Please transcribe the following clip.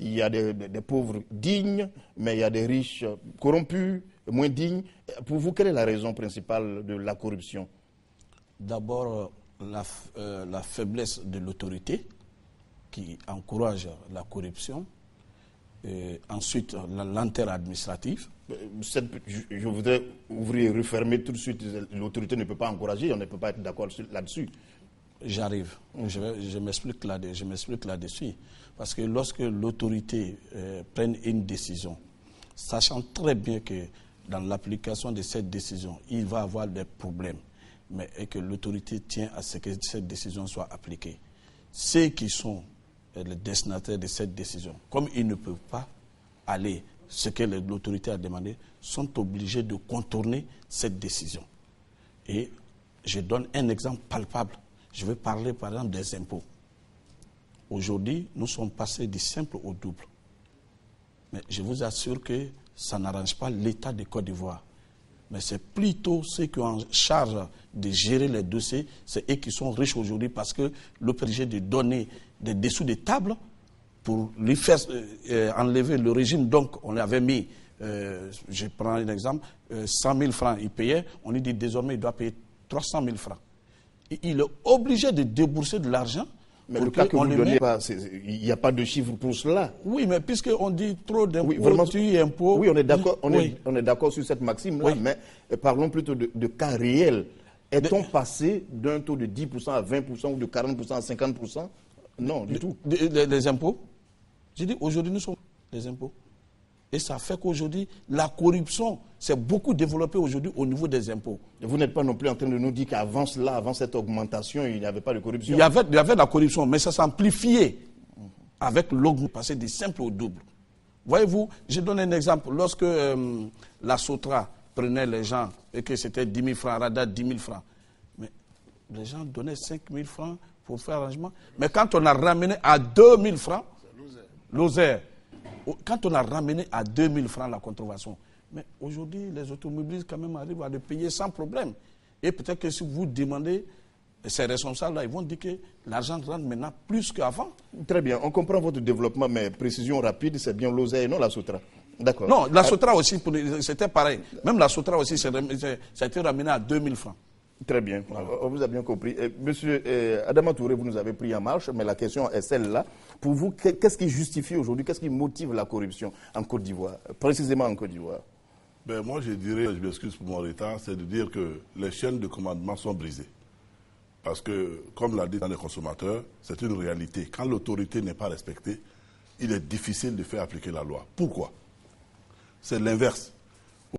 il y a des pauvres dignes, mais il y a des riches corrompus, moins dignes. Pour vous, quelle est la raison principale de la corruption? D'abord, la faiblesse de l'autorité qui encourage la corruption. Ensuite, la lenteur administrative. Je voudrais ouvrir et refermer tout de suite. L'autorité ne peut pas encourager, on ne peut pas être d'accord là-dessus. J'arrive. Je m'explique là-dessus. Parce que lorsque l'autorité prenne une décision, sachant très bien que dans l'application de cette décision, il va y avoir des problèmes, et que l'autorité tient à ce que cette décision soit appliquée. Ceux qui sont les destinataires de cette décision, comme ils ne peuvent pas aller ce que l'autorité a demandé, sont obligés de contourner cette décision. Et je donne un exemple palpable. Je vais parler par exemple des impôts. Aujourd'hui, nous sommes passés du simple au double. Mais je vous assure que ça n'arrange pas l'État de Côte d'Ivoire. Mais c'est plutôt ceux qui ont en charge de gérer les dossiers, c'est eux qui sont riches aujourd'hui parce que l'obligé de donner des dessous de table pour lui faire enlever le régime. Donc, on l'avait mis, je prends un exemple, 100 000 francs, il payait, on lui dit désormais il doit payer 300 000 francs. Et il est obligé de débourser de l'argent. Mais le cas que vous donnez, il n'y a pas de chiffre pour cela. Oui, mais puisqu'on dit trop d'impôts, tu impôts... Oui, on est d'accord on est d'accord sur cette maxime-là, oui. Mais parlons plutôt de cas réels. Est-on passé d'un taux de 10% à 20% ou de 40% à 50%? Non, du tout. Les impôts? J'ai dit, aujourd'hui, nous sommes les impôts. Et ça fait qu'aujourd'hui, la corruption s'est beaucoup développée aujourd'hui au niveau des impôts. Et vous n'êtes pas non plus en train de nous dire qu'avant cela, avant cette augmentation, il n'y avait pas de corruption? Il y avait de la corruption, mais ça s'amplifiait avec l'augmentation, passé du simple au double. Voyez-vous, je donne un exemple. Lorsque la Sotra prenait les gens et que c'était 10 000 francs, Rada 10 000 francs, mais les gens donnaient 5 000 francs pour faire arrangement. Mais quand on a ramené à 2 000 francs, l'osaire. Quand on a ramené à 2 000 francs la contrefaçon, mais aujourd'hui, les automobilistes quand même arrivent à le payer sans problème. Et peut-être que si vous demandez, ces responsables-là, ils vont dire que l'argent rentre maintenant plus qu'avant. Très bien, on comprend votre développement, mais précision rapide, c'est bien l'osaire et non la Sotra. D'accord. Non, la Sotra aussi, c'était pareil. Même la Sotra aussi, ça a été ramené à 2 000 francs. Très bien, voilà. On vous a bien compris. Monsieur Adama Touré, vous nous avez pris en marche, mais la question est celle-là. Pour vous, qu'est-ce qui justifie aujourd'hui, qu'est-ce qui motive la corruption en Côte d'Ivoire, précisément en Côte d'Ivoire? Moi, je dirais, je m'excuse pour mon retard, c'est de dire que les chaînes de commandement sont brisées. Parce que, comme l'a dit dans les consommateurs, c'est une réalité. Quand l'autorité n'est pas respectée, il est difficile de faire appliquer la loi. Pourquoi? C'est l'inverse.